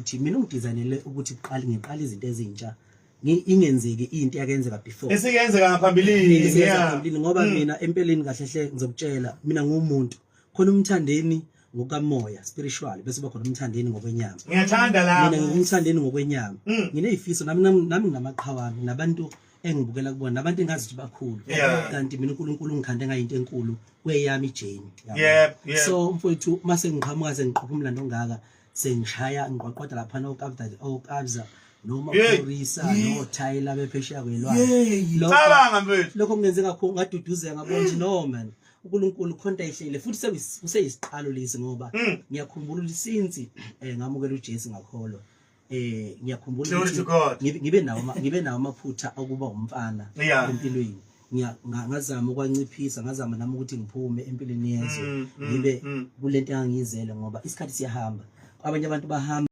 ukuthi mina ungidesignele ukuthi ngiqale izinto ezintsha ingenzeki into yakenzeka before esikenzeka ngaphambilini ngoba mina empeleni kahle hle ngizokutshela mina ngumuntu khona umthandeni ngokamoya spiritual bese kuba khona umthandeni ngokwenyama ngiyathanda la mina ngumthandeni ngokwenyama nginezifiso nami namaqhawami nabantu engibukela kubona nabantu engazi ukuthi bakhulu kanti mina uNkulunkulu ngikhande ngayinto enkulu kweyami ijeni so mfowethu mase ngiqhamuka sengiqopha umlando ongaka sengishaya ngiqwaqwada lapha okabza noma Florisa no Tyler bephesheya kwelwandle lokho kungenze kakhulu ngaduduzeka ngabona ukuthi no man uNkulunkulu khonta ihlele futhi kuseyisiqalo lesi ngoba ngiyakhumbula lisinsi ngamukela uJesu ngakholwa ngiyakhumbula ukuthi ngibe nawo amaphutha okuba umfana empilweni ngazama ukwanciphisa ngazama nami ukuthi ngiphume empilweni yezwe ngibe kulento engangiyizele ngoba isikhathi siyahamba abanye abantu bahamba